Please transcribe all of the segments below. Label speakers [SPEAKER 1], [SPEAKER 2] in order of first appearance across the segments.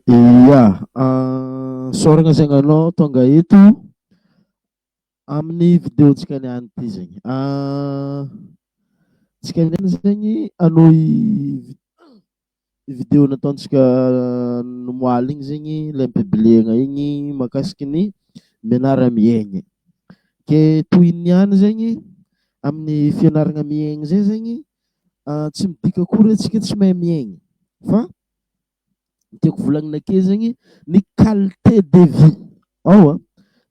[SPEAKER 1] Ia, saoragna zegny anao tonga eto amin'ny vidéontsika niany ty zegny. Tsika niany zegny anao vidéo nataontsika nomoaly igny zegny le ampibiliagna igny mahakasiky ny mianara-miaigny. Ke toy niany zegny amin'ny fianaragna miaigny zay zegny tsy midika akory antsika tsy mahay miaigny fa tiako volagnina ake zegny ny qualité de vie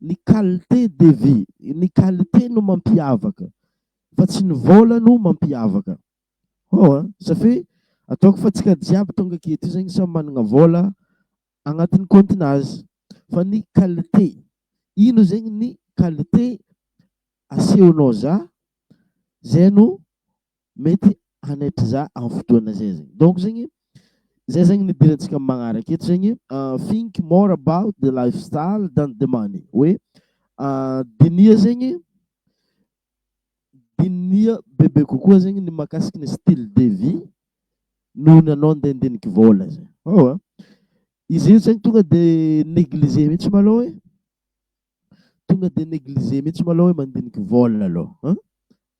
[SPEAKER 1] ny qualité de vie, ny qualité no mampiavaka fa tsy ny vôla no mampiavaka. Satria ataoko fa tsika jiaby tonga aketo zegny samy managna vôla agnatin'ny compte-nazy fa ny qualité, ino zegny ny qualité asehonao zay no mety hanaitra za amin'ny fotoana zay zegny. Donc zegny zay zegny nidirantsika magnaraka eto zegny think more about the lifestyle than the money. Hoe dinia zegny dinia bebe kokoa zegny ny mahakasiky ny style de vie noho ny anao andeha andiniky vôla zegny. Izy io zegny tonga de négligé mihitsy malôha hoe tonga de négligé mihitsy malôha hoe mandiniky vôla alôha.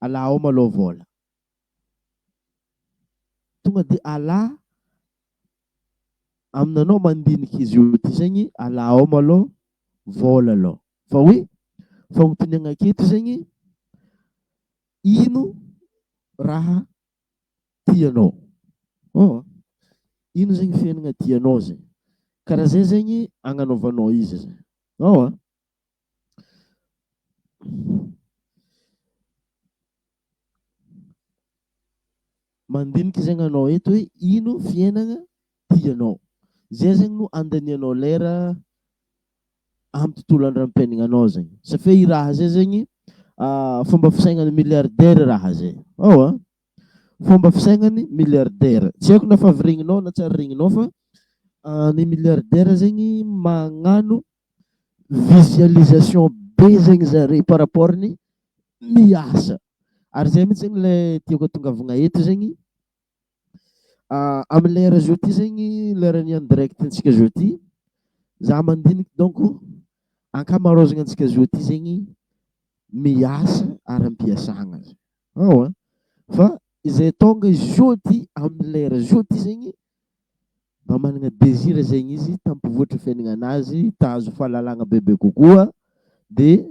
[SPEAKER 1] Alà ao malôha vôla. Tonga de alà aminanao mandiniky izy io ty zegny alà ao malôha vôla alôha. Fa hoe fagnontaniagna aketo zegny ino raha tianao. Ino zegny fiainagna tianao zegny. Karaha zay zegny agnanovanao izy zegny. Mandiniky zegny anao eto hoe ino fiainagna tianao. Zay zegny no andanianao lera amin'ny tontolo andram-piaignanao zegny. Satria i raha zay zegny fomba fisainan'ny milliardaire raha zay. Fomba fisainan'ny milliardaire. Tsy haiko na fa avy regninao na tsy ary regninao fa ny milliardaire zegny magnano visualisation be zegny zare par rapport ny miasa. Ary zay mihitsy zegny le tiako atongavagna eto zegny amin'ny lera zao ty zegny leran'ny en direct antsika zao ty za mandiniky donc ankamaroazagna antsika zao ty zegny miasa aram-piasagna. Fa izay tonga izy zao ty amin'ny lera zao ty zegny mba managna désir zegny izy tampivoatra fiaignananazy, tahazo fahalalagna bebe kokoa de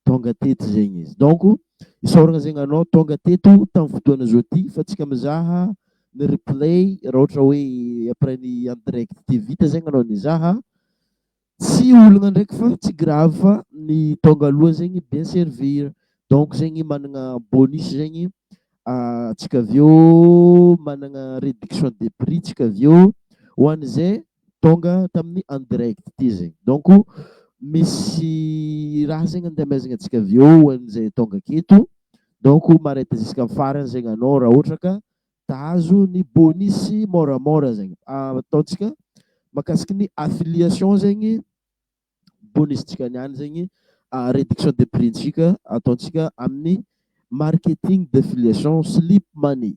[SPEAKER 1] tonga teto zegny izy. Donc isaoragna zegny anao tonga teto tamin'ny fotoana zao ty fa tsika mizaha ny replay raha ohatra hoe après ny en direct ty vita zegny anao nizaha tsy olagna ndraiky fa tsy grave fa ny tonga aloha zegny bien servir. Donc zegny managna bonus zegny tsika aveo managna réduction de prix tsika aveo ho an'izay tonga tamin'ny en direct ty zegny. Donc misy raha zegny andeha amezagna antsika aveo ho an'izay tonga aketo. Donc mareta jusqu'à farany zegny anao raha ohatra ka tahazo ny bonus moramora zegny. Ataontsika mahakasiky ny affiliation zegny bonus-tsika niany zegny réduction de prix-ntsika ataontsika amin'ny marketing d'affiliation slip money.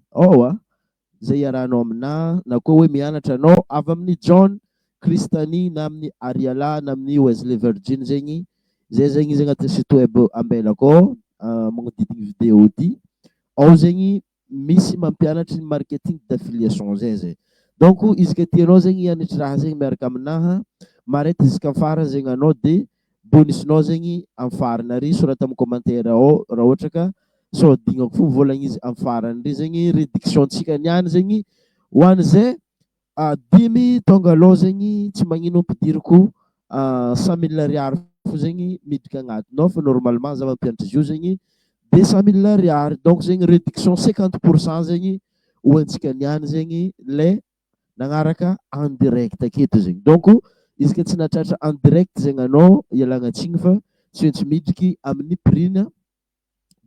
[SPEAKER 1] Zay iarahanao amina na koa hoe mianatra anao avy amin'ny John Cristany na amin'ny Ariala na amin'ny Wesley Virgin zegny. Zay zegny izy agnatin'ny site web ambelako magnodidigny vidéo ty. Ao zegny misy mampianatry ny marketing d'affiliation zay. Donc izy ka tianao zegny hianatra raha zegny miaraka aminaha marety jusqu'à farany zegny anao de bonusnao zegny amin'ny farany ary sorata amin'ny commentaire ao raha ohatra ka sao dignako fo volagna izy amin'ny farany ry zegny réduction-ntsika niany zegny ho an'izay 10 tonga aloha zegny tsy magnino ampidiriko 100 000 ariary fo zegny midika agnatinao fa normalement za mampianatra izy io zegny 200 000 ariary. Donc zegny réduction 50% zegny ho antsika niany zegny le nagnaraka en direct aketo zegny. Donc izy ka tsy nahatratra en direct zegny anao ialagna tsigny fa tsy maintsy midriky amin'ny prix-na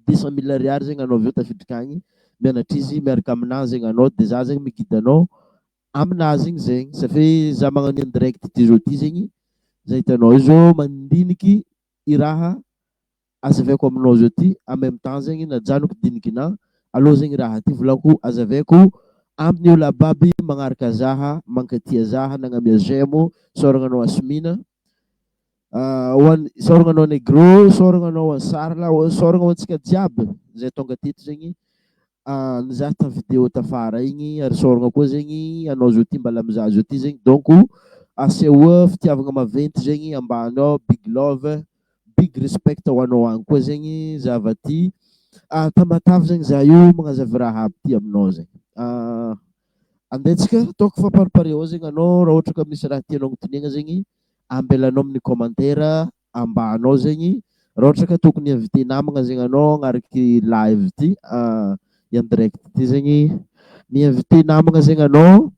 [SPEAKER 1] 200 000 ariary zegny anao aveo tafiditra agny mianatra izy miaraka aminazy zegny anao de za zegny migidy anao aminazy igny zegny. Satria za magnano en direct ty zao ty zegny za hitanao io zao mandiniky i raha azavaiko aminao zao ty en même temps zegny najanoko dinikina aloha zegny raha ty volako azavaiko amin'ny olo ababy magnaraka zaha, mankatia zaha nagnamia zemo, sôragna anao Asmina, sôragna anao Negro, sôragna anao Ansarla, sôragna ho antsika jiaby zay tonga teto zegny nizaha ta vidéo tafara igny ary sôragna koa zegny anao zao ty mbala mizaha zao ty zegny donc asehoa fitiavagna maventy zegny ambany ao, big love, big respect ho anao agny koa zegny zava-ty. Tamatavy zegny za io magnazava raha aby ty aminao zegny. Andetsika ataoko famparipareo zegny anao raha ohatra ka misy raha tianao agnontaniana zegny ambelanao amin'ny commentaire ambany ao zegny. Raha ohatra ka tokony invité namagna zegny anao agnariky live ty en direct ty zegny, mi-invité namagna zegny anao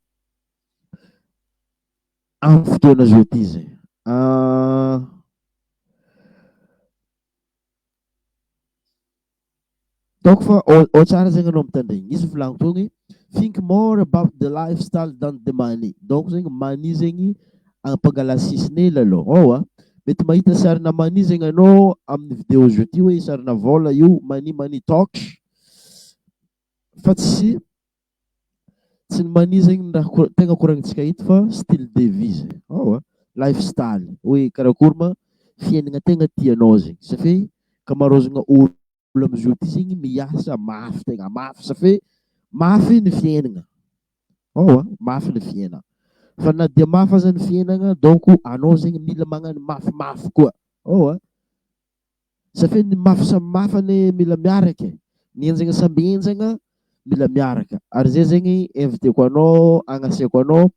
[SPEAKER 1] amin'ny fotoana zao ty zegny. Donc fa ao tsara zegny anao mitandregny. Izy volagniko tony, think more about the lifestyle than the money. Donc zegny money zegny ampangala sisiny hely aloha. Mety mahita sarina money zegny anao amin'ny vidéo zao ty hoe sarina vola io, money talks. Fa tsy ny money zegny raha tegna koragnintsika hita fa style de vie zegny. Lifestyle. Hoe karakory ma fiainana tegna tianao zegny. Satria kamarozagna olo amizao ty zegny miasa mafy tegna mafy satria mafy ny fiainana. Mafy ny fiainana. Fa na dia mafy aza ny fiainana, donc anao zegny mila magnano mafimafy koa. Satria ny mafy samy mafy mila miaraka. Ny enjana samby enjana mila miaraka. Ary zay zegny inviteko anao, agnasiako anao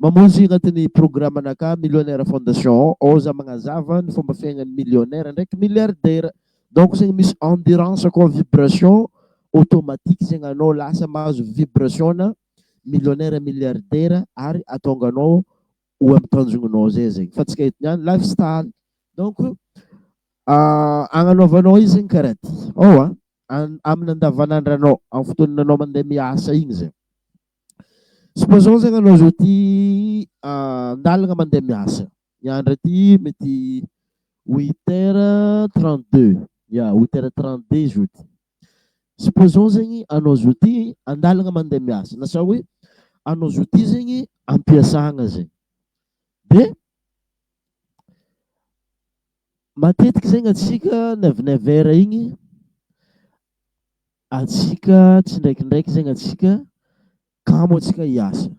[SPEAKER 1] mamonjy agnatin'ny programme anaka Millionnaire Fondation ao za magnazava ny fomba fiaignan'ny millionnaire ndraiky milliardaire. Donc zegny misy endurance koa vibration automatique zegny anao lasa mahazo vibration na millionnaire milliardaire ary atonganao ho amin'ny tanjognonao zay zegny. Fa tsika eto niany lifestyle. Donc agnanaovanao izy zegny karaha ty. Amin'ny andavanandranao, amin'ny fotoana anao mandeha miasa igny zegny. Supposons zegny anao zao ty andalana mandeha miasa. Ny andro ty mety 8h32. 8h32 zao ty. Supposons zegny anao zao ty andalana mandeha miasa. Na sa hoe anao zao ty zegny ampiasagna zegny. De matetiky zegny atsika 9h igny atsika tsy ndraikindraiky zegny atsika kamo atsika hiasa.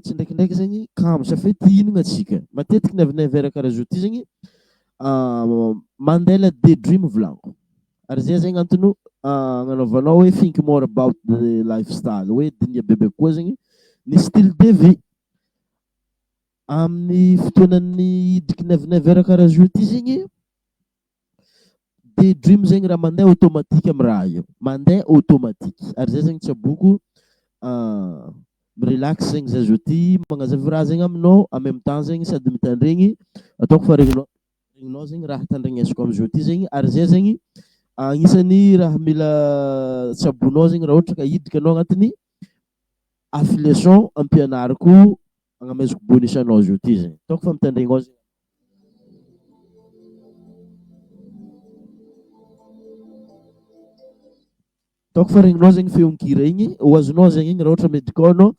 [SPEAKER 1] Tsy ndraikindraiky zegny kamo satria tinigna atsika. Matetiky 9h karaha zao ty zegny mandeha la daydream volagniko. Ary zay zegny antony agnanaovanao hoe think more about the lifestyle. Hoe dinia bebe koa zegny ny style de vie. Amin'ny fotoanan'ny idriky 9h karaha zao ty zegny daydream zegny raha mandeha automatique amin'ny raha io. Mandeha automatique. Ary zay zegny tsaboko relax zegny za zao ty magnazava raha zegny aminao en même temps zegny sady mitandregny ataoko fa regninao zegny raha tandregnesiko amizao ty zegny. Ary zay zegny agnisan'ny raha mila tsabonao zegny raha ohatra ka idriky anao agnatin'ny affiliation ampianariko agnamezoko bonus anao zao ty zegny. Ataoko fa mitandregnao zegny. Ataoko fa regninao zegny feonkira igny ho azonao zegny igny raha ohatra medikao anao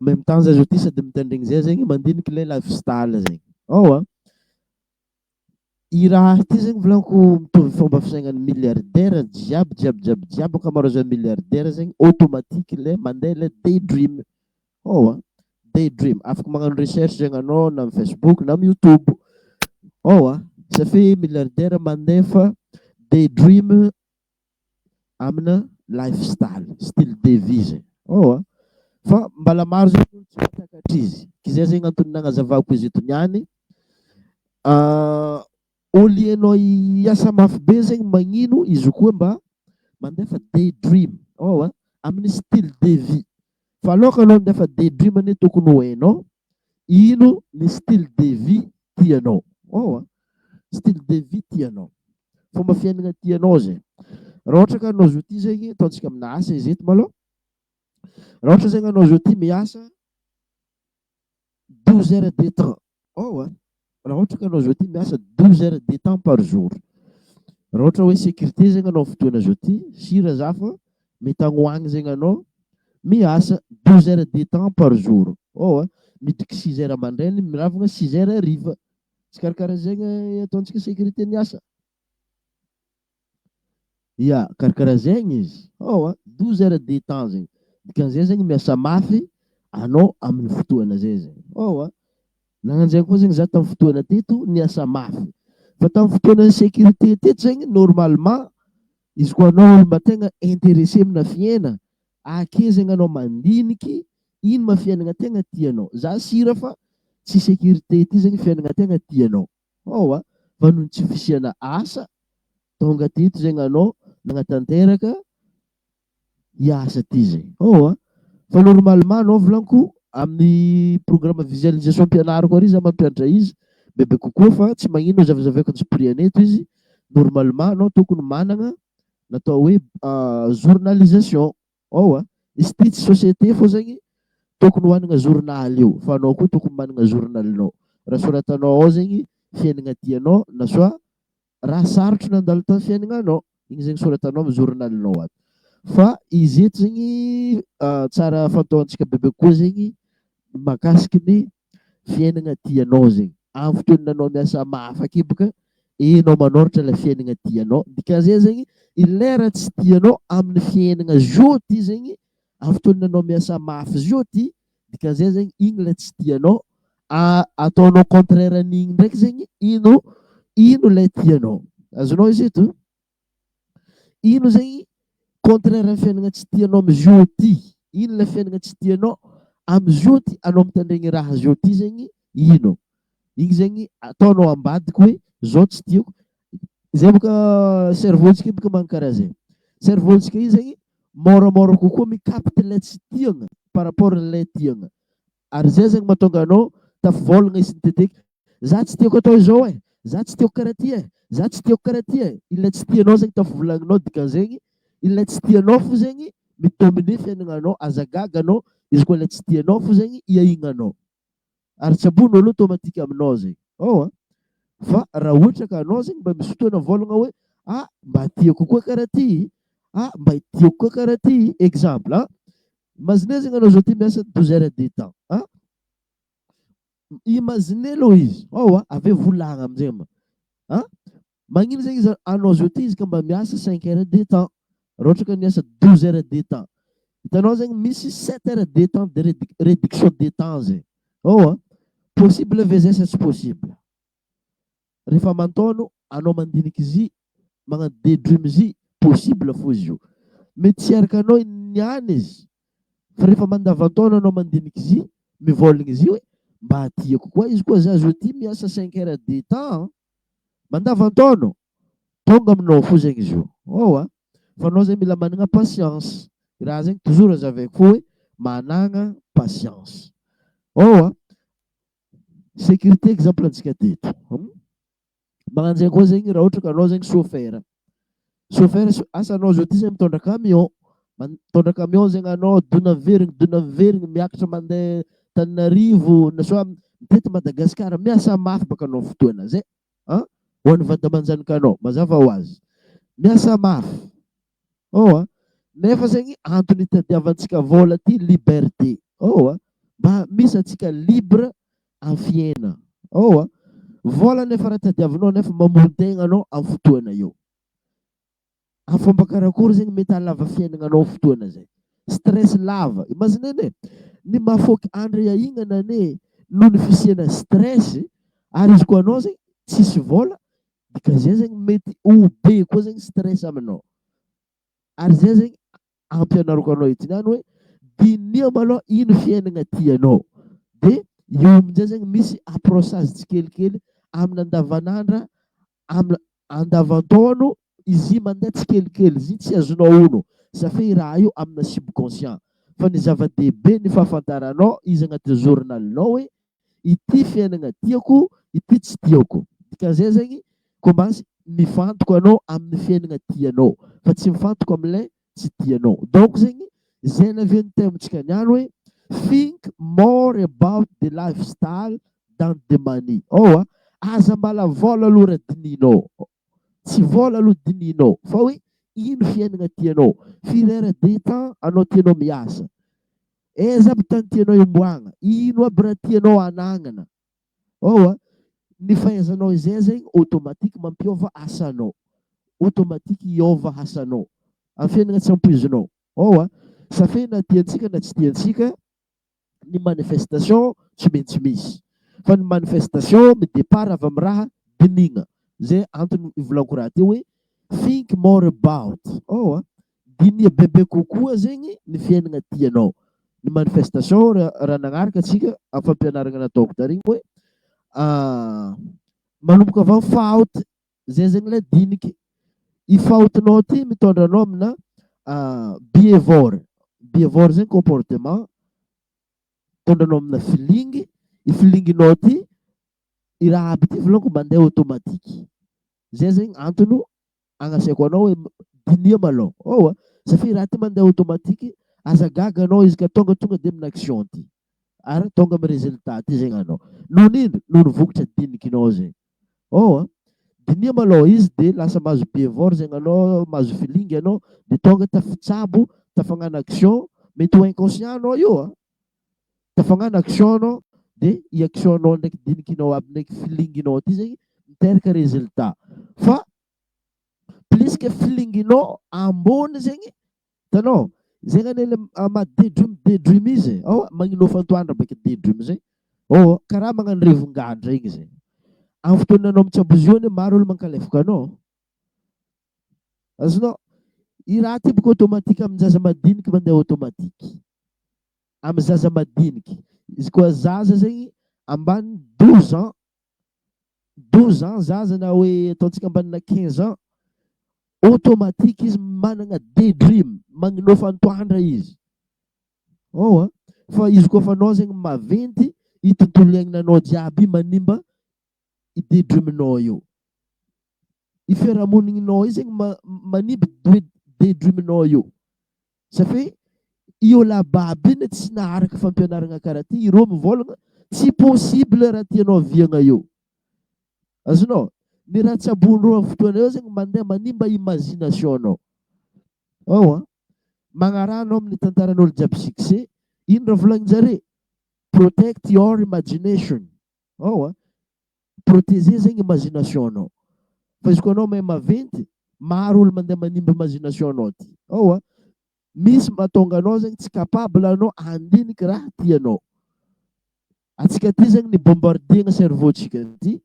[SPEAKER 1] en même temps za zao ty sady mitandregny zay zegny mandiniky le lifestyle zegny. I raha ty zegny volagniko mitovy fomba fisainan'ny milliardaire jiaby ankamaroazan'ny milliardaire zegny automatique le mandeha le daydream. Daydream. Afaka magnano recherche zegny anao na amin'ny Facebook na amin'ny YouTube. Satria milliardaire mandefa daydream amina lifestyle, style de vie zegny. Fa mbala maro zegny tsy mahatakatra izy. Kizay zegny antony nagnazavako izy eto niany. Oli anao hiasa mafy be zegny magnino izy koa mba mandefa daydream amin'ny style de vie. Fa aloka anao mandefa daydream ane tokony ho hainao ino ny style de vie tianao. Style de vie tianao. Fomba fiainana tianao zegny. Raha ohatra ka anao zao ty zegny ataontsika amina asa izy eto malôha. Raha ohatra zegny anao zao ty miasa 12 heures de temps. Raha ohatra ka anao zao ty miasa 12 heures de temps par jour. Raha ohatra hoe sécurité zegny anao fotoana zao ty, sira za fa mety agnoagny zegny anao miasa 12 heures de temps par jour. Midika 6 heures mandrainy, miravagna 6 heures hariva. Tsy karakaraha zegny ataontsika sécurité ny asa. Ya, karakaraha zegny izy. 12 heures de temps zegny. Dikan'izay zegny miasa mafy anao amin'ny fotoana zay zegny. Nagnanjay koa zegny za tamin'ny fotoana teto niasa mafy. Fa tamin'ny fotoana sécurité teto zegny normalement izy koa anao olo mba tegna intéressé amina fiaina, ake zegny anao mandiniky ino ma fiainana tegna tianao. Za sira fa tsy sécurité ty zegny fiainana tegna tianao. Fa noho tsy fisiana asa tonga teto zegny anao nagnatanteraka hiasa ty zegny. Fa normalement anao volaniko amin'ny programme visualisation mpianarako ary za mampianatra izy bebe kokoa fa tsy magnino zavazavaiko antsipriany eto izy. Normalement anao tokony manana natao hoe journalisation. Izy ty tsy société fô zegny tokony hoanana journal io, fa anao koa tokony manana journalinao. Raha soratanao ao zegny fiainana tianao na soit raha sarotry nandalo tamin'ny fiainagnanao, igny zegny soratanao amin'ny journalinao ato. Fa izy eto zegny tsara fantaontsika bebe koa zegny mahakasiky ny fiainana tianao zegny. Amin'ny fotoana anao miasa mafy akibaka, enao manoratra la fiainana tianao. Dikan'izay zegny ilera tsy tianao amin'ny fiainana zio ty zegny, amin'ny fotoana anao miasa mafy zio ty, dikan'izay zegny igny la tsy tianao, ataonao contraire an'igny ndraiky zegny ino lay tianao. Azonao izy eto? Ino zegny contraire amin'ny fiainana tsy tianao amin'ny zio ty? Ino la fiainana tsy tianao amin'ny zio ty anao mitandregny raha zio ty zegny ino? Igny zegny ataonao ambadika hoe zao tsy tiako. Zay boka cerveau-ntsika boka mankaraha zay. Cerveau-ntsika io zegny moramora kokoa mikapite lay tsy tiagna par rapport lay tiagna. Ary zay zegny mahatonga anao tafivolagna izy teteky. Za tsy tiako atao izao e, za tsy tiako karaha ty e, za tsy tiako karaha ty e. Ilay tsy tianao zegny tafivolagninao, dikan'izegny ilay tsy tianao fo zegny mitomboné fiainagnanao, azagaganao. Izy koa ilay tsy tianao fo zegny iahignanao. Ary tsy ambony olo automatique aminao zegny. Fa raha ohatra ka anao zegny mba misy fotoana volagna hoe mba tiako koa karaha ty, mba tiako koa karaha ty. Exemple, imagine zegny anao zao ty miasa 12 heures de temps. Imagine aloha izy. Avy volagna amin'izay ma. Magnino zegny izy anao zao ty izy ka mba miasa 5 heures de temps. Raha ohatra ka miasa 12 heures de temps. Hitanao zegny misy 7 heures de temps de réduction de temps zegny. Possible ve zay sa tsy possible? Rehefa mantaono anao mandiniky izy magnano dedrimy izy possible fo izy io. Mety tsy araka anao niany izy. Fa rehefa mandavantaona anao mandiniky izy mivolagna izy hoe mba tiako koa izy koa za zao ty miasa 5 heures de temps mandavantaona. Tonga aminao fo zegny izy io. Fa anao zegny mila manana patience. Raha zegny toujours azavaiko fo hoe manana patience. Sécurité exemple antsika teto. Magnano zay koa zegny raha ohatra ka anao zegny chauffeur. Chauffeur asanao zao ty zegny mitondra camion. Mitondra camion zegny anao dona miverigny miakatra mandeha Tananarivo na soit mitety Madagasikara, miasa mafy baka anao fotoana zay. Ho an'ny vady aman-janikanao mazava ho azy. Miasa mafy. Nefa zegny antony itadiavantsika vola ty liberté. Mba misy atsika libre amin'ny fiaina. Vola nefa raha tadiavinao nefa mamono-tegna anao amin'ny fotoana io. Amin'ny fomba karakory zegny mety halava fiainagnanao fotoana zay. Stress lava. Imagine ny mahafoky andro iahignana noho ny fisiana stress, ary izy koa anao zegny tsisy vola, dikan'izay zegny mety ho be koa zegny stress aminao. Ary zay zegny ampianarako anao ity hoe dinia maloha ino fiainana tianao. De io amin'izay zegny misy approchage tsikelikely amin'ny andavanandra, amin'ny andavantaono izy mandeha tsikelikely izy tsy azonao ono satria raha io amina subconscient. Fa ny zava-dehibe ny fahafantaranao izy agnaty journalinao hoe ity fiainana tiako, ity tsy tiako. Dikan'izay zegny komansy mifantoka anao amin'ny fiainana tianao fa tsy mifantoka amin'ilay tsy tianao. Donc zegny zay navian'ny temontsika niany hoe think more about the lifestyle than the money. Aza mbala vola aloha raha dininao. Tsy vola aloha dininao fa hoe ino fiainana tianao. Firy heures de temps anao tianao miasa. Aiza aby tany tianao imboagna, ino aby raha tianao anagnana. Ny fahaizanao izay zegny automatique mampiova asanao, automatique hiova asanao amin'ny fiainana tsy ampoizinao. Safe na tiantsika na tsy tiantsika, ny manifestation tsy maintsy misy. Fa ny manifestation midépart avy amin'ny raha dinihana. Zay antony ivolaniko raha teo hoe think more about. Dinia bebe kokoa zegny ny fiainana tianao. Ny manifestation raha nagnaraka atsika amin'ny fampianarana nataoko tariny hoe manomboka avy amin'ny fahaoty, zay zegny ilay diniky. I fahaotinao ty mitondra anao amina bihévore. Bihévore zegny comportement tondranao amina feeling. I feelinginao ty, i raha aby ty volaniko mandeha automatique. Zay zegny antony agnasaiko anao hoe dinia maloha. Satria raha ty mandeha automatique, azagaga anao izy ka tonga de amin'ny action ty, ary tonga amin'ny résultat ty zegny anao. Noho nino? Noho ny vokotra dinikinao zegny. Dinia maloha izy de lasa mahazo bihévore zegny anao, mahazo feeling anao, de tonga tafitsabo, tafagnano action, mety ho inconscient anao io. Tafagnano action anao, de i action anao ndraiky dinikinao aby ndraiky feelinginao ty zegny miteraka résultat. Fa plus que feelinginao ambony zegny, tanao zegny anele ama daydream izy. Magnino fantoandra baka daydream zay. Karaha magnano revongandra igny zay. Amin'ny fotoana anao mitsabo izy io, maro olo mankalefaka anao. Azonao, i raha ty boka automatique amin'ny zaza madiniky mandeha automatique. Amin'ny zaza madiniky. Izy koa zaza zegny ambany 12 ans, 12 ans zaza na hoe ataontsika ambanina 15 ans, automatique izy manana daydream, magnino fantoandra izy. Fa izy koa fa anao zegny maventy, i tontolo iainanao jiaby manimba i daydreaminao io. I fiarahamoninao io zegny manimba daydreaminao io. Safe i olo ababy iny tsy naharaka fampianarana karaha ty, ireo mivolagna tsy possible raha tianao viagna io. Azonao, ny raha tsabon'ireo amin'ny fotoana eo zegny mandeha manimba imagination-nao. Magnarano amin'ny tantaran'olo jiaby succès, ino raha volagnin-jare? Protect your imagination. Protéger zegny imagination-nao. Fa izy koa anao mahay maventy, maro olo mandeha manimba imagination-nao ty. Misy mahatonga anao zegny tsy capable anao handiniky raha tianao. Atsika ty zegny ny bombardena cerveau-tsika ty,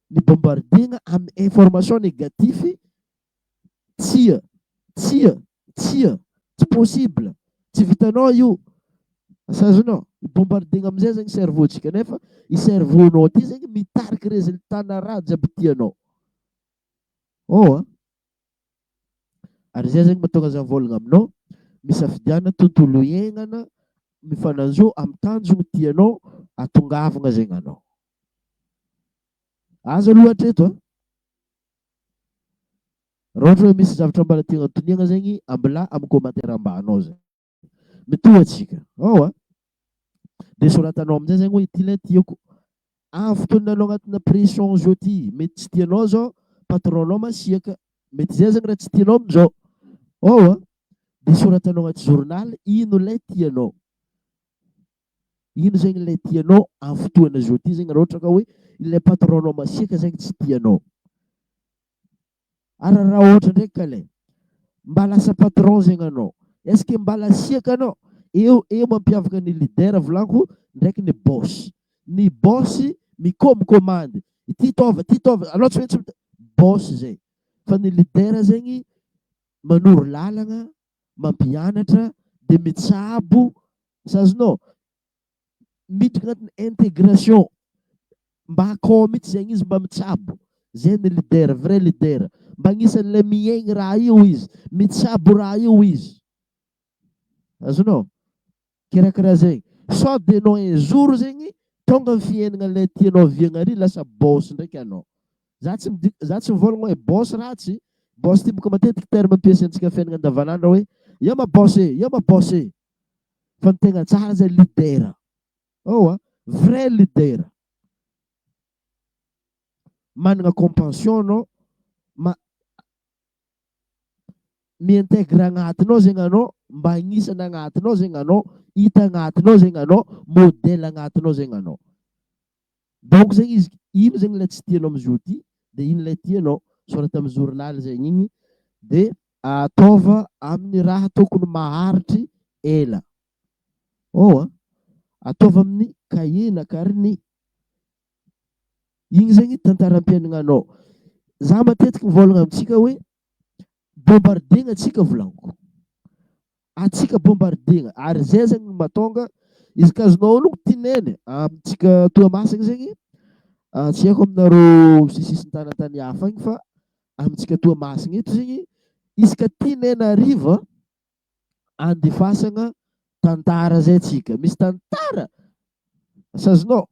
[SPEAKER 1] ny bombardena amin'ny information négatif, tsia, tsy possible, tsy vitanao io. Azonao, bombardena amizay zegny cerveau-tsika, nefa i cerveau-nao ty zegny mitariky résultat na raha jiaby tianao. Ary zay zegny mahatonga za mivolagna aminao, misafidiana tontolo iainana mifananjo amin'ny tanjona tianao atongavana zegny anao. Azo loatra eto. Raha ohatra hoe misy zavatra mbala tiana toniana zegny, ambila amin'ny commentaire ambanao zegny. Mitohatsika. De soratanao amin'izay zegny hoe ty ilay tiako. Amin'ny fotoana anao agnatina pression zao ty, mety tsy tianao zao patron-nao masiaka, mety zay zegny raha tsy tianao amin'izao. De soratanao agnaty journal, ino ilay tianao. Ino zegny ilay tianao amin'ny fotoana zao ty zegny, raha ohatra ka hoe ilay patron-nao masiaka zegny tsy tianao. Ary raha ohatra ndraiky ka lay mba lasa patron zegny anao, est-ce que mba lasiaka anao? Eo mampiavaka ny leader volaniko ndraiky ny boss. Ny boss mikomandy, ty tova, anao tsy maintsy boss zay. Fa ny leader zegny manoro lalana, mampianatra, de mitsabo. Azonao, miditra agnatin'ny intégration, mba akao mihitsy zegny izy mba mitsabo. Zay ny leader, vrai leader. Mba agnisan'ilay miaigny raha io izy, mitsabo raha io izy. Azonao, kirakiraha zegny. Sao de anao un jour zegny tonga amin'ny fiainana ilay tianao viagna ary lasa boss ndraiky anao. Za tsy mivolagna hoe boss ratsy. Boss ty boka matetiky terme ampiasaintsika fiainana andavanandro hoe ia ma boss e, ia ma boss e. Fa ny tegna tsara zay leader. Vrai leader. Manana compassion anao, miintegra agnatinao zegny anao, mba agnisana agnatinao zegny anao hita agnatinao zegny anao, modèle agnatinao zegny anao. Donc zegny izy ino zegny ilay tsy tianao amin'izio ty, dia ino ilay tianao, sorata amin'ny journal zegny igny, dia ataova amin'ny raha tokony maharitry ela. Ataova amin'ny cahier na carnet. Igny zegny tantaram-piaignanao. Za matetiky mivôlagna amintsika hoe bombardegna atsika volaniko. Atsika bombardegna ary zay zegny no mahatonga izy ka azonao honoko tineny amintsika Toamasina zegny, tsy haiko aminareo sisisintany hafa agny fa amintsika Toamasina eto zegny izy ka tinena hariva andefasagna tantara zay atsika. Misy tantara azonao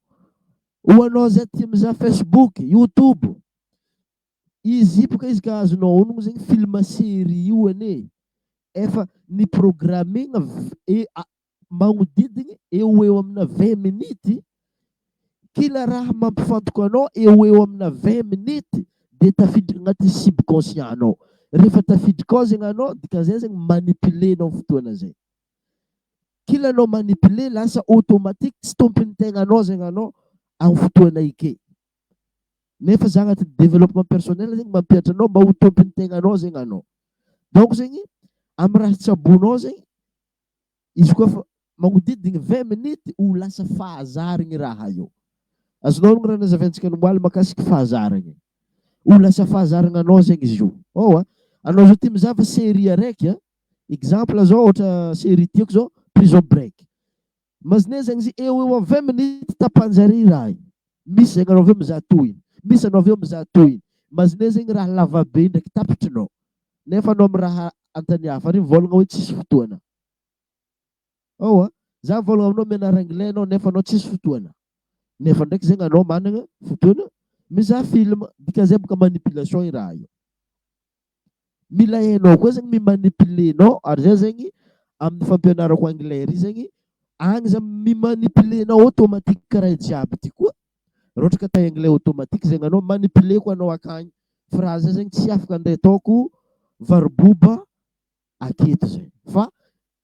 [SPEAKER 1] ho anao zay tia mizaha Facebook, YouTube, izy bôka izy ka azonao honogno zegny film série io ane efa ny programmena magnodidigny eo amina 20 minutes. Kila raha mampifantoka anao eo amina 20 minutes dia tafiditra agnaty subconscient anao. Rehefa tafiditra ao zegny anao, dikan'izay zegny manipulenao fotoana zay. Kila anao manipule lasa automatique tsy tompony tegnanao zegny anao amin'ny fotoana ike. Nefa za agnaty développement personnel zegny mampiatra anao mba ho tompony tegnanao zegny anao. Donc zegny amin'ny raha tsabonao zegny izy koa fa magnodidigny 20 minutes ho lasa fahazarigny raha io. Azonao ny raha nazaventsika nombaly makasiky fahazaragny. Ho lasa fahazaragnanao zegny izy io. Anao zao tia mizava série araiky, exemple zao ohatra série tiako zao Prison Break. Mazine zegny izy eo amin'ny 20 minutes tapanjary raha. Misy zegny anao aveo mizaha toy, misy anao aveo mizaha toy. Mazine zegny raha lava be ndraiky tapitrinao. Nefa anao amin'ny raha antany hafa ary mivôlagna hoe tsisy fotoana. Za mivôlagna aminao mianara anglais anao nefa anao tsisy fotoana. Nefa ndraiky zegny anao managna fotoana mizaha film, dikan'izay boka manipulation i raha io. Mila hainao koa zegny mimanipulenao, ary zay zegny amin'ny fampianarako anglais ry zegny agny za mimanipulenao automatique karaha jiaby ty koa. Raha ohatra ka tay anglais automatique zegny anao manipuleko anao akagny. Phrase zegny tsy afaka andeha ataoko varoboba aketo zegny. Fa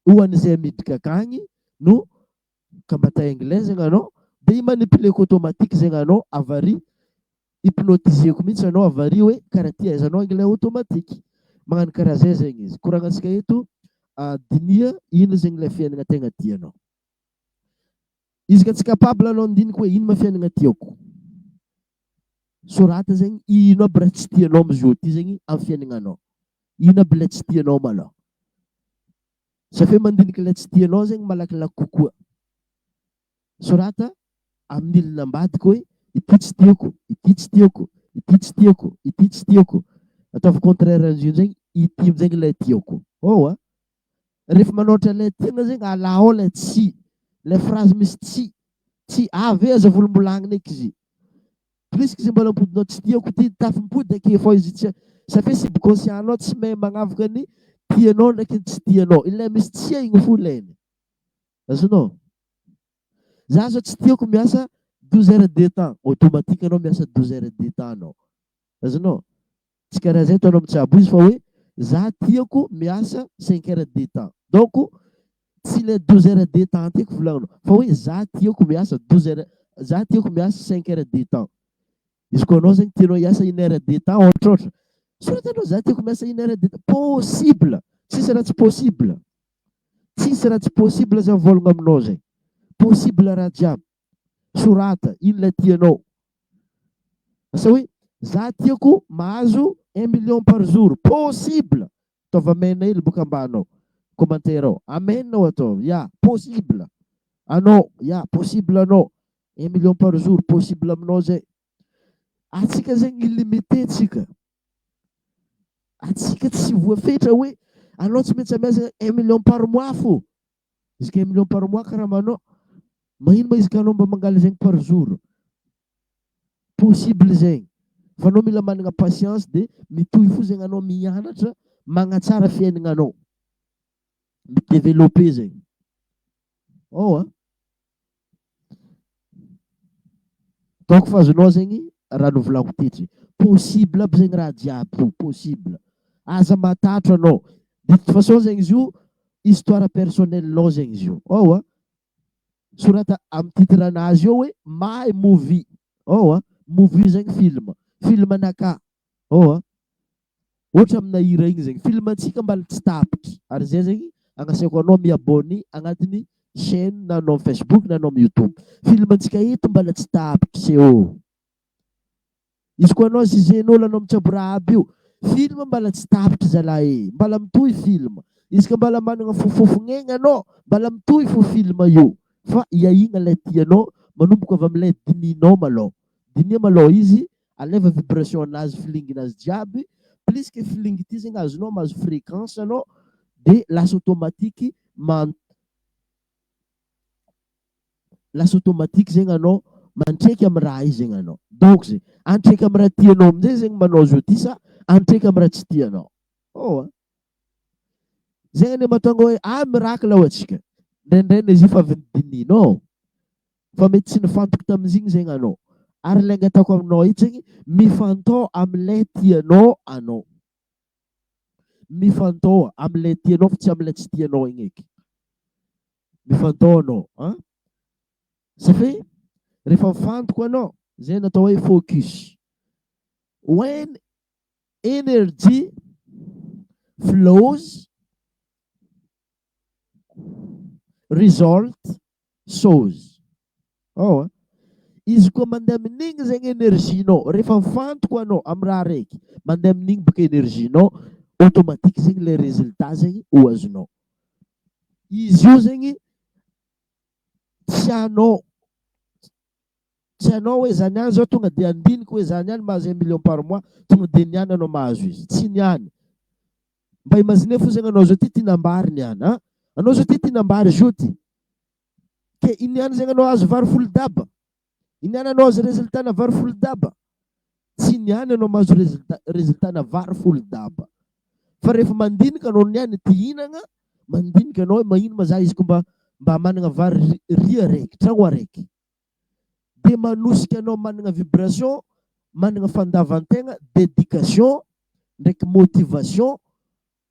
[SPEAKER 1] ho an'izay miditra akagny no ka mba tay anglais zegny anao dia manipuleko automatique zegny anao avary hypnotiseko mihitsy anao avary hoe karaha ty ahaizanao anglais automatique. Magnano karaha zay zegny izy. Koragnantsika eto dinia ino zegny ilay fiaignana tegna tianao. Izy ka tsy capable anao andiniky hoe ino ma fiaignana tiako. Sorata zegny ino aby raha tsy tianao am'izao ty zegny amin'ny fiaignananao. Ino aby ilay tsy tianao malao. Safe mandiniky ilay tsy tianao zegny malakilaky kokoa. Sorata amin'ny ilany ambadika hoe ity tsy tiako, ity tsy tiako, ity tsy tiako, ity tsy tiako. Ataovy contraire an'izio zegny ity zegny ilay tiako. Rehefa manoatra ilay tiana zegny alà ao ilay tsy. Ilay phrase misy tsy avy aza volombolagna eky izy. Puisque izy mbola ampodinao tsy tiako ty tafimpody ake fô izy tsy safe subconscient anao tsy mahay magnavaka ny tianao ndraiky tsy tianao. Ilay misy tsia igny fo ilainy. Azonao? Za zao tsy tiako miasa 12 heures de temps, automatique anao miasa 12 heures de temps anao. Azonao? Tsy karaha zay ataonao mitsabo izy fa hoe za tiako miasa 5 heures de temps. Donc tsy ilay 12 heures de temps tiako volagninao fa hoe za tiako miasa 12 heures, za tiako miasa 5 heures de temps. Izy koa anao zegny tianao hiasa 1 heure de temps ohatrohatra. Soratanao za tiako miasa 1 heure de temps. Possible. Tsisy raha tsy possible. Tsisy raha tsy possible za mivôlagna aminao zegny. Possible raha jiaby. Sorata ino ilay tianao. Asa hoe za tiako mahazo 1 million par jour. Possible. Ataova amena hely boka ambanao. Commentaire ao. Amenao atao. Ya, possible. Anao, ya, possible anao. 1 million par jour. Possible aminao zay. Atsika zegny illimité tsika. Atsika tsy voafetra hoe anao tsy maintsy miasa 1 million par mois fo. Izy ka 1 million par mois karaha manao. Mahino ma izy ka anao mba mangaly zegny par jour. Possible zegny. Fa anao mila managna patience dia mitohy fo zegny anao mianatra magnatsara fiaignananao. Midévelopper zegny. Donc fa azonao zegny raha novolako tetry. Possible aby zegny raha jiaby io. Possible. Aza matatra anao. De toute façon zegny izy io histoire personnelle zegny izy io. Sorata amin'ny titranazy eo hoe my movie. Movie zegny film. Film anaka. Ohatra amina hira igny zegny. Film antsika mbala tsy tapitra. Ary zay zegny agnasiako anao miabôny agnatiny chaîne na anao Facebook na anao YouTube. Film antsika eto mbala tsy tapitra seo. Izy koa anao zizen'olo anao mitsabo raha aby io. Film mbala tsy tapitra zalahy. Mbala mitohy film. Izy ka mbala manana fofofognegna anao, mbala mitohy fo film io. Fa iahigna ilay tianao, manomboka avy amin'ilay dininao malô. Dinia malô izy, aleva vibration anazy, filinginazy jiaby, plus que filingy ty zegny azonao mahazo fréquence anao, de lasa automatique lasa automatique zegny anao mantreky amin'ny raha izy zegny anao. Donc zegny, antreky amin'ny raha tianao amin'izay zegny manao zo ty sa antreky amin'ny raha tsy tianao. Zegny ny mahatonga hoe miracle antsika. Ndraindray izy fa avy nidininao. Fa mety tsy nifantoky tamin'izigny zegny anao. Ary ilay ataoko aminao ito zegny, mifantao amin'ilay tianao anao. Mifantao amin'ilay tianao fa tsy amin'ilay tsy tianao igny eky. Mifantao anao. Safe rehefa mifantoko anao, zay natao hoe focus. When energy flows, result shows. Izy koa mandeha amin'igny zegny énergienao, rehefa mifantoko anao amin'ny raha raiky, mandeha amin'igny boka énergienao, automatique zegny le résultat zegny ho azonao. Izy io zegny tsy anao hoe zany any zao tonga de andiniky hoe zany any mahazo 1 million par mois, tonga de niany anao mahazo izy. Tsy niany. Mba imagine fo zegny anao zao ty tinambary niany. Anao zao ty tinambary zao ty. Ke iniany zegny anao azo 20 daba. Iniany anao azo résultat na 20 daba. Tsy niany anao mahazo résultat na 20 daba. Fa rehefa mandinika anao niany ty hinagna, mandinika anao hoe mahino ma za izy ko mba manana vary ria raiky, tragno araiky. De manosika anao manana vibration, manana fandavan-tegna, dédication, ndraiky motivation,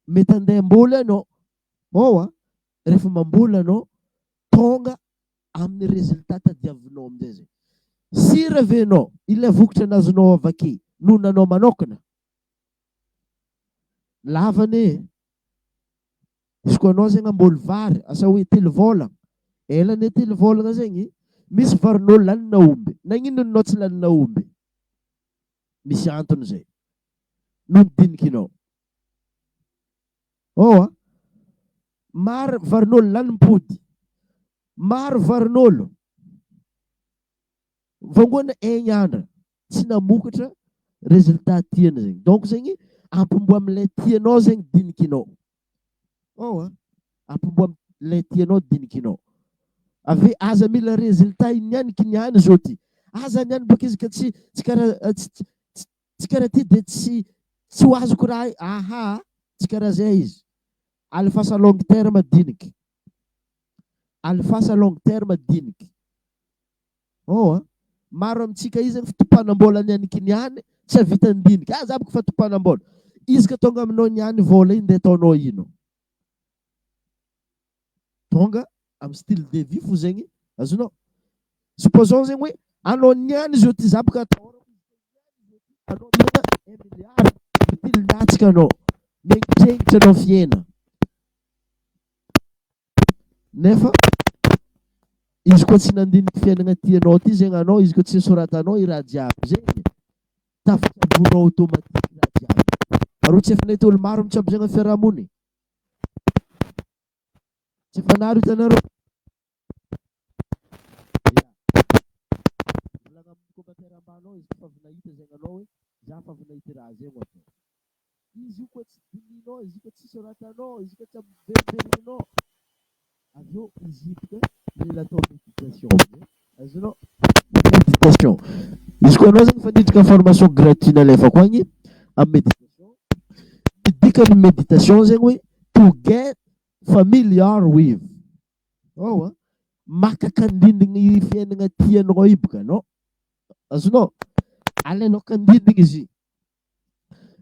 [SPEAKER 1] mety andeha mbola anao. Rehefa mambola anao, tonga amin'ny résultat tadiavinao amin'izay zegny. Si revenao, ilay vokatra nazonao avake, nonanao manokana. Lavany izy koa anao zegny amboly vary, asa hoe 3 vôlagna. Elany 3 vôlagna zegny, misy varin'olo lanina omby. Nagnino anao tsy lanina omby? Misy antony zay. Nodinikinao. Maro varin'olo lanim-pody. Maro varin'olo vangoana 1 andra tsy namokatra résultat tiana zegny. Donc zegny ampimbo amin'ilay tianao zegny dinikinao. Ampimbo amin'ilay tianao dinikinao. Ave aza mila résultat iniany kiniany zao ty. Aza niany boka izy ka tsy karaha ty de tsy ho azoko raha. Tsy karaha zay izy. Alphas à long terme diniky. Alphas à long terme diniky. Maro amintsika izy fitopanam-bola niany kiniany, tsy avita ndiniky. Za boka fa topanam-bola. Izy ka tonga aminao niany vola iny de ataonao ino? Tonga amin'ny style de vie fo zegny azonao. Supposons zegny hoe anao niany zao ty za boka atao anao niana 1 milliard, mitily-datsika anao. Miaingitsengitra anao fiaina. Nefa izy koa tsy nandiniky fiainana tianao ty zegny anao, izy koa tsy soratanao i raha jiaby zegny, tafitsabonao automatique raha jiaby. Ary tsy efa nahita olo maro mitsabo zegny fiarahamony. Tsy efa nary hitanareo. Volagna amin'ny commentaire ambanao izy fa avy nahita zegny anao hoe za fa avy nahita raha zegny atao. Izy io koa tsy dininao, izy io koa tsy soratanao, izy koa tsy ampiverimbeninao. Aveo izy io mila atao méditation. Azonao méditation. Izy koa anao zegny fanidrika formation gratuite nalefako agny amin'ny méditation. Dikan'ny méditation zegny hoe to get familiar with. Maka kandindigny fiainana tianao io boka anao. Azonao alainao kandindigny izy.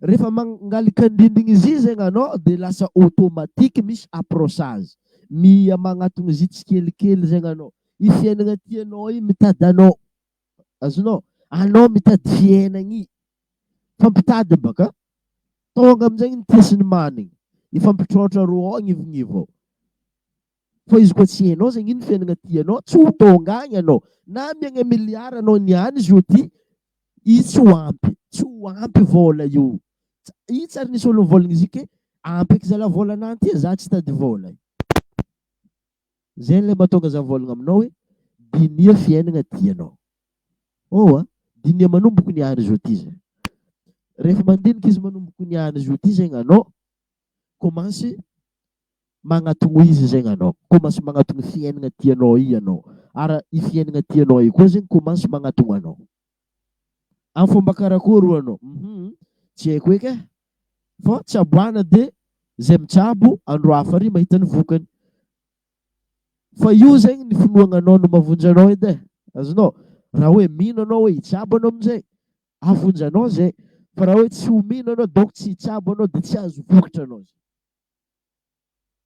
[SPEAKER 1] Rehefa mangalika indrindrigny izy zegny anao dia lasa automatique misy approchage. Mia magnatony izy tsikelikely zegny anao. I fiainana tianao i mitady anao. Azonao? Anao mitady fiainagny. Fampitady baka. Tonga amin'izay ny tiasiny manigny. Ifampitrôtra roa agnivognivo ao. Fa izy koa tsy hainao zegny iny fiainana tianao, tsy ho tonga agny anao. Na miagna miliara anao niany izy io ty, izy tsy ho ampy. Tsy ho ampy vola io. Io tsary nisy olo volagna izy ke ampy eky zala vola nanty za tsy tady vola. Zay le mahatonga za volagna aminao hoe dinia fiainana tianao. Dinia manomboka niany izy io ty zay. Rehefa mandinika izy manomboka niany izy io ty zegny anao, commence magnatony izy zegny anao. Commence magnatony fiainana tianao i anao. Ara i fiainana tianao i koa zegny commence magnatony anao. Amin'ny fomba karakory anao? Tsy haiko eky e. Fa tsaboana dia zay mitsabo andro hafa ary mahita ny vokany. Fa io zegny ny finoana anao no mavonjy anao edy e. Azonao? Raha hoe mino anao hoe hitsabo anao amin'izay, avonjy anao zay. Fa raha hoe tsy ho mino anao donc tsy hitsabo anao dia tsy azo vokatra anao.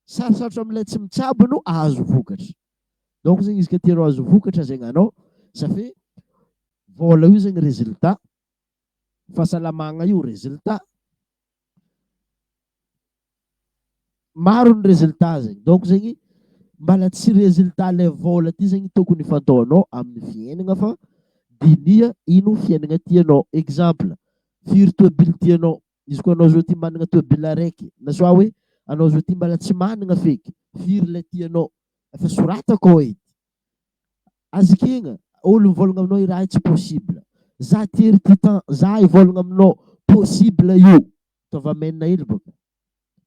[SPEAKER 1] Sarosarotra amin'ilay tsy mitsabo no azo vokatra. Donc zegny izy ka tianao azo vokatra zegny anao, safe vola io zegny résultat, fahasalamagna io résultat. Maro ny résultat zegny. Donc zegny mbala tsy résultat le vola ty zegny tokony fataonao amin'ny fiainana fa dinia ino fiainana tianao. Exemple, firy tôbily tianao. Izy koa anao zao ty manana tôbily araiky, na soa hoe anao zao ty mbala tsy manana feky, firy le tianao. Efa soratako ao edy. Azikigna, olo mivolagna aminao i raha tsy possible. Za tery ty temps, za ivolagna aminao possible io. Tova menina hely boka.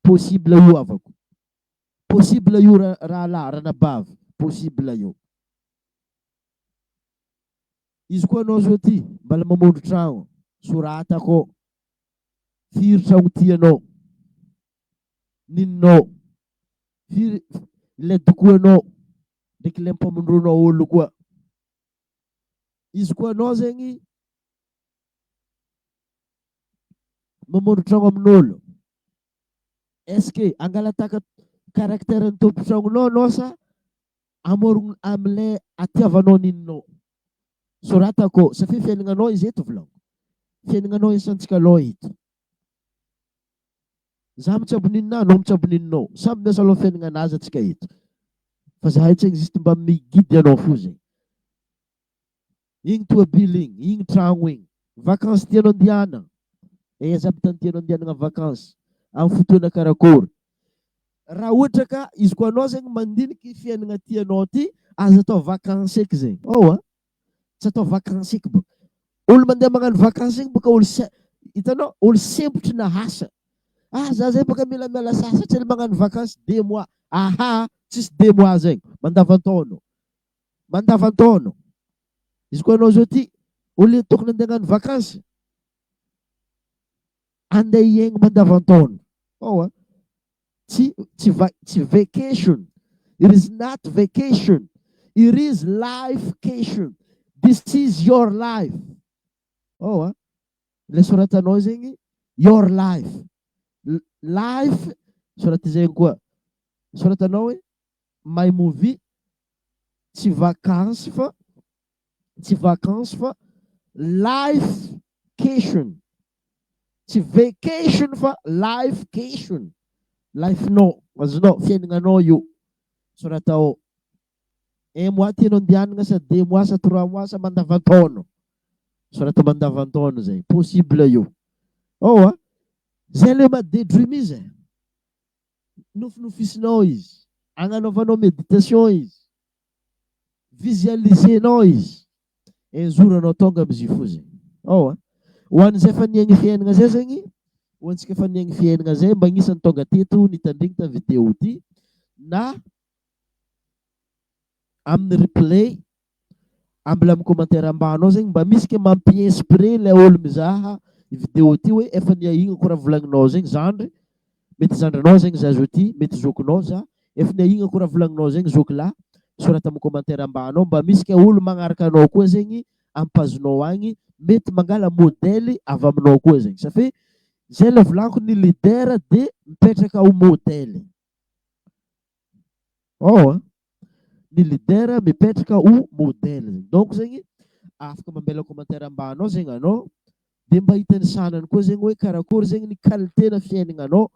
[SPEAKER 1] Possible io avako. Possible io raha la ranabavy. Possible io. Izy koa anao zao ty mbala mamondro tragno, soratako firy tragno tianao, ninonao, firy le dokoanao ndraiky le mpamondronao olo koa. Izy koa anao zegny mamondro tragno amin'olo, est-ce que angalataka karakteran'ny tompo-tragnonao anao sa amorogno amin'ilay atiavanao ninonao? Soratako safi fiainagnanao izy eto volagno. Fiainagnanao isantsika aloha eto. Za mitsabo ninona, anao mitsabo ninonao. Samby miasa aloha fiainagnanazy atsika eto. Fa za tsy existe mba migidy anao fo zegny. Igny tôbily igny, igny tragno igny. Vacances tianao andiana. Aiza aby tany tianao andianana vacances? Amin'ny fotoana karakory? Raha ohatra ka izy koa anao zegny mandiniky fiainana tianao ty, aza atao vacances eky zegny. Tsy atao vacances eky boka. Olo mandeha magnano vacances egny boka olo hitanao olo sempotry na asa. Za zay boka mila miala sasatra tsy magnano vacances 2 mois. Tsisy 2 mois zegny. Mandavantaona. Mandavantaona. Izy koa anao zao ty olo tokony andeha hagnano vacances, andeha hiaigny mandavantaona. Tsy vacation. It is not vacation. It is lifecation. This is your life. Le soratanao zegny your life. Life soraty zegny koa. Soratanao hoe my movie tsy vacances fa lifecation. Tsy vacation fa lifecation. Life-nao, azonao, fiainagnanao io. Soratao 1 mois tianao andianana sa 2 mois sa 3 mois sa mandavantaona. Sorata mandavantaona zay. Possible io. Zay le madedrimy izy. Nofinofisinao izy. Agnanaovanao méditation izy. Visualisenao izy. Un jour anao tonga am'izy fo zay. Ho an'izay faniagny fiainana zay zegny, ho antsika faniagny fiainana zay mba agnisan'ny tonga teto nitandrigny ta vidéo ty na amin'ny replay ambila amin'ny commentaire ambany ao zegny mba misy ke mampi-inspiré le olo mizaha vidéo ty hoe efa niahigna koa raha volagninao zegny zandry, mety zandrinao zegny za zo ty, mety zokinao za, efa niahigna koa raha volagninao zegny zoky lahy, sorata amin'ny commentaire ambany ao mba misy ke olo magnaraka anao koa zegny ampazonao agny, mety mangala modèle avy aminao koa zegny. Ça fait zay le volaniko ny lidera de mipetraka ho modely. Ny lidera mipetraka ho modely. Donc zegny afaka mamela commentaire ambanao zegny anao de mba hitany sanany koa zegny hoe karakory zegny ny qualité na fiaignanao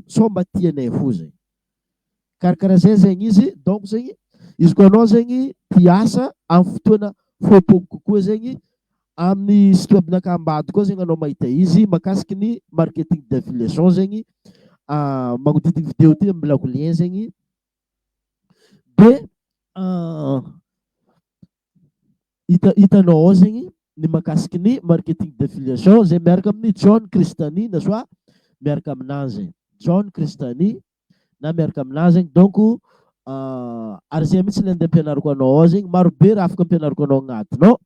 [SPEAKER 1] so mba tianay fo zegny. Karakara zay zegny izy. Donc zegny izy koa anao zegny piasa amin'ny fotoana fôpôko kokoa zegny amin'ny site webnaka ambady koa zegny anao mahita izy makasiky ny marketing d'affiliation zegny magnodidigny vidéo ty ambilako lien zegny de hitanao ao zegny ny makasiky ny marketing d'affiliation zay miaraka amin'ny John Cristani na soit miaraka aminazy John Cristani na miaraka aminazy zegny. Donc ary zay mihitsy le andeha ampianariko anao ao zegny marobe raha afaka ampianariko anao agnatinao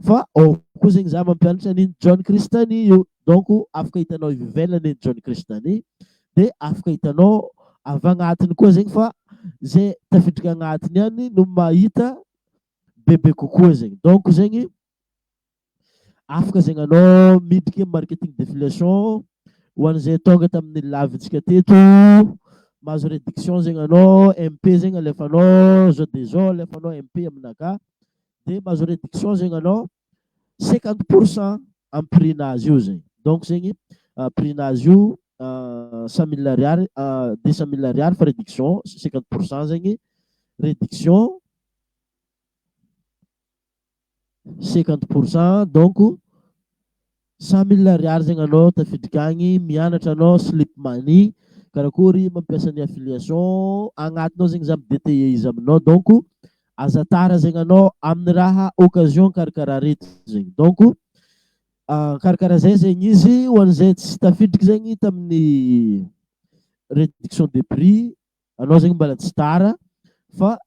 [SPEAKER 1] fa koa zegny za mampianatra an'iny John Cristani io. Donc afaka hitanao ivelany John Cristani de afaka hitanao avy agnatiny koa zegny fa zay tafiditra agnatiny any no mahita bebe kokoa zegny. Donc zegny afaka zegny anao miditra marketing d'affiliation ho an'izay tonga tamin'ny lavintsika teto mahazo réduction zegny anao MP zegny alefanao zao de zao alefanao MP aminaka de mahazo réduction zegny anao 50% amin'ny prix-nazy io zegny. Donc zegny prix-nazy io 100 000 ariary 200 000 ariary fa réduction 50% zegny réduction 50%. Donc 100 000 ariary zegny anao tafiditra agny mianatra anao slip money karakory mampiasa ny affiliation agnatinao zegny za midétaillé izy aminao. Donc aza tara zegny anao amin'ny raha occasion karakara reto zegny. Donc karakara zay zegny izy ho an'izay tsy tafidriky zegny tamin'ny réduction de prix anao zegny mbola tsy tara fa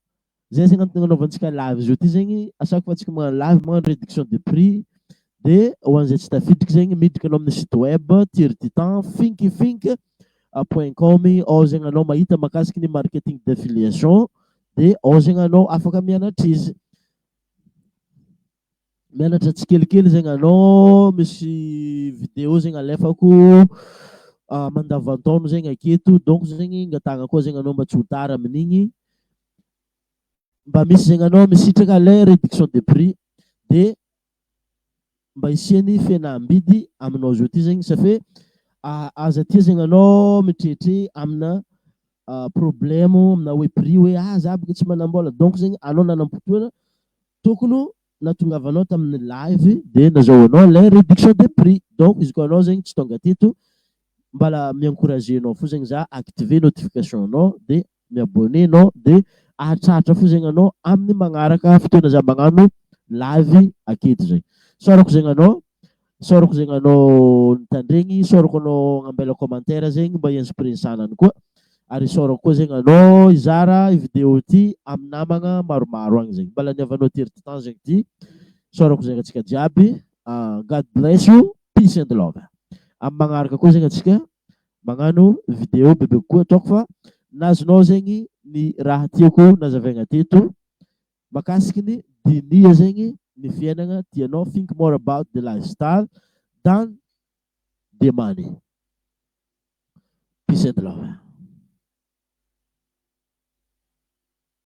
[SPEAKER 1] zay zegny antony anaovantsika live izy io ty zegny à chaque fois tsika magnano live magnano réduction de prix de ho an'izay tsy tafidriky zegny miditra anao amin'ny site web tirtitan finkifink.com ao zegny anao mahita makasiky ny marketing d'affiliation de ao zegny anao afaka mianatra izy. Mianatra tsikelikely zegny anao misy vidéo zegny alefako mandavan-taogno zegny aketo. Donc zegny ngatagna koa zegny anao mba tsy ho tara amin'igny mba misy zegny anao misitraka le réduction de prix de mba hisiany fihenam-bidy aminao zio ty zegny safe aza tia zegny anao mitrehitre amina problème amina hoe prix hoe za boka tsy manambola. Donc zegny anao nanam-potoana tokony natongavanao tamin'ny live de nazahoanao le réduction de prix. Donc izy koa anao zegny tsy tonga teto mbala miencouragenao fo zegny za activer notification anao de miabonné anao de ahatratra fo zegny anao amin'ny magnaraka fotoana za magnano live aketo zegny. Sorako zegny anao nitandregny, sorako anao ambela commentaire zegny mba inspiré sanany koa ary sorako koa zegny anao izara vidéo ty amin'ny namagna maromaro agny zegny mbala niavanao tirtitan zegny ty. Sorako zegny atsika jiaby. God bless you, peace and love. Amin'ny magnaraka koa zegny atsika magnano vidéo bebe koa ataoko fa nazonao zegny ny raha tiako nazavaigna teto makasiky ny dinia zegny ny fiainagna tianao. Think more about the lifestyle than the money. Peace and love.